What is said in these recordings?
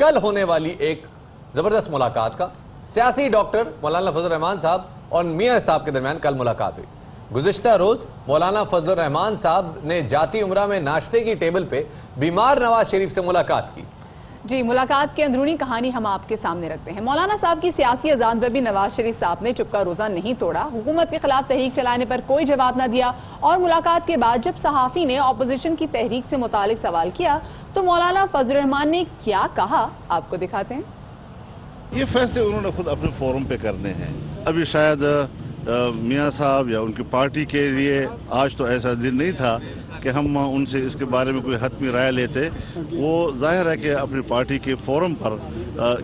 کل ہونے والی ایک زبردست ملاقات کا۔ سیاسی ڈاکٹر مولانا فضل الرحمان صاحب اور میاں صاحب کے درمیان کل ملاقات ہوئی۔ گزشتہ روز مولانا فضل الرحمان صاحب نے جاتی عمرہ میں ناشتے کی ٹیبل پہ بیمار نواز شریف سے ملاقات کی۔ جی، ملاقات کی اندرونی کہانی ہم آپ کے سامنے رکھتے ہیں۔ مولانا صاحب کی سیاسی اذان پر بھی نواز شریف صاحب نے چپکا روزہ نہیں توڑا، حکومت کے خلاف تحریک چلانے پر کوئی جواب نہ دیا، اور ملاقات کے بعد جب صحافی نے اپوزیشن کی تحریک سے متعلق سوال کیا تو مولانا فضل الرحمان نے کیا کہا، آپ کو دکھاتے ہیں۔ یہ فیصلے انہوں نے خود اپنے فورم پہ کرنے ہیں۔ ابھی شاید میاں صاحب یا ان کی پارٹی کے لیے آج تو ایسا دن نہیں تھا کہ ہم ان سے اس کے بارے میں کوئی حتمی رائے لیتے۔ وہ ظاہر ہے کہ اپنی پارٹی کے فورم پر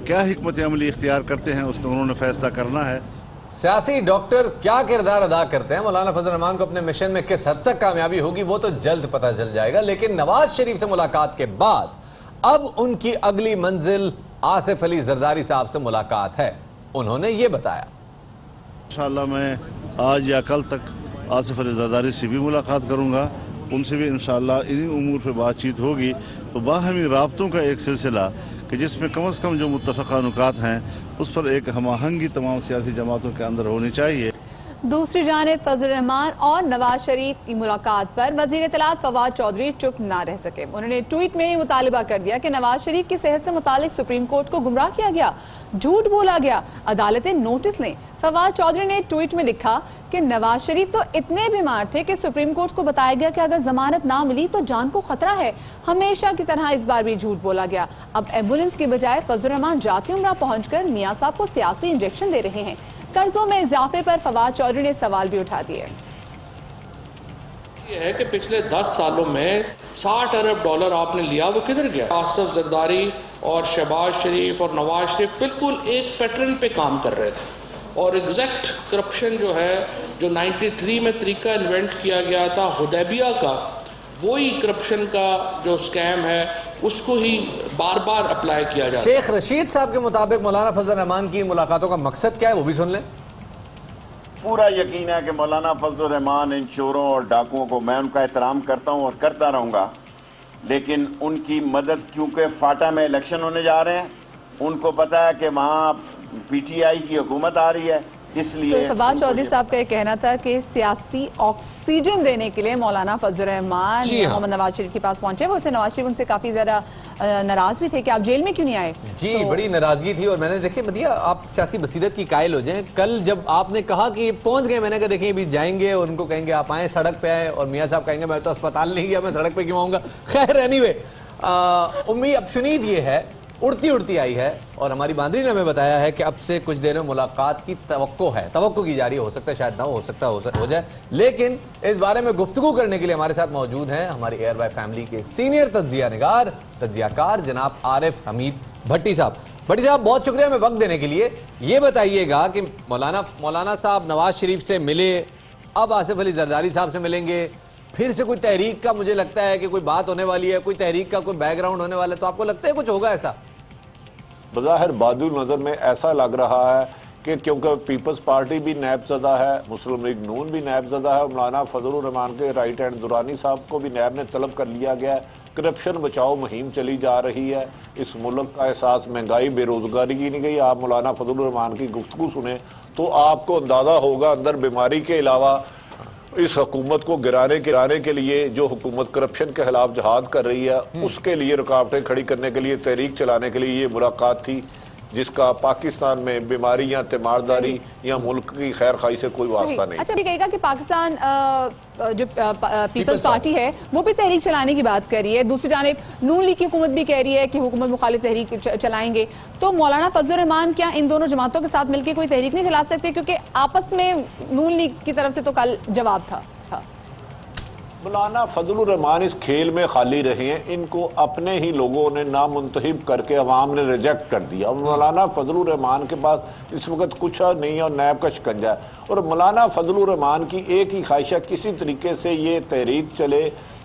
کیا حکمت عملی اختیار کرتے ہیں اس کا انہوں نے فیصلہ کرنا ہے۔ سیاسی ڈاکٹر کیا کردار ادا کرتے ہیں، مولانا فضل الرحمان کو اپنے مشن میں کس حد تک کامیابی ہوگی وہ تو جلد پتہ چل جائے گا، لیکن نواز شریف سے ملاقات کے بعد اب ان کی اگلی منزل آصف علی زرداری صاحب سے ملاقات ہے۔ انہوں نے یہ بتایا، انشاءاللہ میں آج یا کل تک آصف علی زرداری سے بھی ملاقات کروں گا، ان سے بھی انشاءاللہ انہی امور پہ بات چیت ہوگی، تو باہمی رابطوں کا ایک سلسلہ کہ جس میں کم از کم جو متفقہ نکات ہیں اس پر ایک ہم آہنگی تمام سیاسی جماعتوں کے اندر ہونی چاہیے۔ دوسری جانب فضل الرحمان اور نواز شریف کی ملاقات پر وزیر اطلاعات فواد چودھری چپ نہ رہ سکے۔ انہوں نے ٹویٹ میں مطالبہ کر دیا کہ نواز شریف کی صحت سے متعلق سپریم کورٹ کو گمراہ کیا گیا، جھوٹ بولا گیا، عدالتیں نوٹس لیں۔ فواد چودھری نے ٹویٹ میں لکھا کہ نواز شریف تو اتنے بیمار تھے کہ سپریم کورٹ کو بتایا گیا کہ اگر ضمانت نہ ملی تو جان کو خطرہ ہے، ہمیشہ کی طرح اس بار بھی جھوٹ بولا گیا۔ اب ایمبولنس کی بجائے فضل الرحمان جاتی عمرہ پہنچ کر میاں صاحب کو سیاسی انجیکشن دے رہے ہیں۔ قرضوں میں اضافے پر فواد چودھری نے سوال بھی اٹھا دیے۔ یہ ہے کہ پچھلے 10 سالوں میں 60 ارب ڈالر آپ نے لیا، وہ کدھر گیا؟ آصف زرداری اور شہباز شریف اور نواز شریف بالکل ایک پیٹرن پہ کام کر رہے تھے، اور ایگزیکٹ کرپشن جو ہے جو 93 میں طریقہ انوینٹ کیا گیا تھا حدیبیہ کا، وہی کرپشن کا جو سکیم ہے اس کو ہی بار بار اپلائی کیا جاتا ہے۔ شیخ رشید صاحب کے مطابق مولانا فضل الرحمان کی ملاقاتوں کا مقصد کیا ہے وہ بھی سن لیں۔ پورا یقین ہے کہ مولانا فضل الرحمان ان چوروں اور ڈاکوؤں کو، میں ان کا احترام کرتا ہوں اور کرتا رہوں گا، لیکن ان کی مدد، کیونکہ فاٹا میں الیکشن ہونے جا رہے ہیں، ان کو پتہ ہے کہ وہاں پی ٹی آئی کی حکومت آ رہی ہے، اس لیے فواد چودھری صاحب کا یہ کہنا تھا کہ سیاسی آکسیجن دینے کے لیے مولانا فضل الرحمان محمد نواز شریف کے پاس پہنچے۔ وہ نواز شریف ان سے کافی زیادہ ناراض بھی تھے کہ آپ جیل میں کیوں نہیں آئے۔ جی بڑی ناراضگی تھی، اور میں نے دیکھے مدیہ آپ سیاسی بصیرت کی قائل ہو جائیں، کل جب آپ نے کہا کہ پہنچ گئے، میں نے کہا دیکھیں ابھی جائیں گے اور ان کو کہیں گے آپ آئیں سڑک پہ آئیں، اور میاں صاحب کہیں گے میں تو اسپتال نہیں گیا، میں سڑک پہ کیوں آؤں گا۔ خیر اینی وے، امید اب شنید یہ ہے، اڑتی آئی ہے، اور ہماری باندری نے ہمیں بتایا ہے کہ اب سے کچھ دیر میں ملاقات کی توقع کی جاری ہو سکتا ہے، شاید نہ ہو سکتا ہو جائے، لیکن اس بارے میں گفتگو کرنے کے لیے ہمارے ساتھ موجود ہیں ہماری ایئر بائی فیملی کے سینئر تجزیہ کار جناب عارف حمید بھٹی صاحب۔ بھٹی صاحب بہت شکریہ ہمیں وقت دینے کے لیے۔ یہ بتائیے گا کہ مولانا صاحب نواز شریف سے ملے، اب آصف علی زرداری صاحب سے ملیں گے، پھر سے کوئی تحریک کا مجھے لگتا ہے کہ کوئی بات ہونے والی ہے، کوئی تحریک کا کوئی بیک گراؤنڈ ہونے والا ہے، تو آپ کو لگتا ہے کچھ ہوگا ایسا؟ بظاہر بادی نظر میں ایسا لگ رہا ہے کہ کیونکہ پیپلز پارٹی بھی نیب زدہ ہے، مسلم لیگ نون بھی نیب زدہ ہے، مولانا فضل الرحمان کے رائٹ ہینڈ درانی صاحب کو بھی نیب نے طلب کر لیا گیا ہے، کرپشن بچاؤ مہم چلی جا رہی ہے، اس ملک کا احساس مہنگائی بے روزگاری کی نہیں گئی۔ آپ مولانا فضل الرحمان کی گفتگو سنیں تو آپ کو اندازہ ہوگا اندر بیماری کے علاوہ اس حکومت کو گرانے کے لیے جو حکومت کرپشن کے خلاف جہاد کر رہی ہے اس کے لیے رکاوٹیں کھڑی کرنے کے لیے، تحریک چلانے کے لیے یہ ملاقات تھی، جس کا پاکستان میں بیماری یا تیمارداری یا ملک کی خیر خواہی سے کوئی واسطہ نہیں۔ اچھا بھی کہے گا کہ پاکستان جو پیپلز پارٹی ہے وہ بھی تحریک چلانے کی بات کر رہی ہے، دوسری جانب نون لیگ کی حکومت بھی کہہ رہی ہے کہ حکومت مخالف تحریک چلائیں گے، تو مولانا فضل الرحمان کیا ان دونوں جماعتوں کے ساتھ مل کے کوئی تحریک نہیں چلا سکتے؟ کیونکہ آپس میں نون لیگ کی طرف سے تو کل جواب تھا۔ مولانا فضل الرحمان اس کھیل میں خالی رہے ہیں، ان کو اپنے ہی لوگوں نے نامنتخب کر کے عوام نے ریجیکٹ کر دیا۔ مولانا فضل الرحمان کے پاس اس وقت کچھ نہیں اور نیب کا شکنجہ ہے، اور مولانا فضل الرحمان کی ایک ہی خواہش ہے کسی طریقے سے یہ تحریک چلے،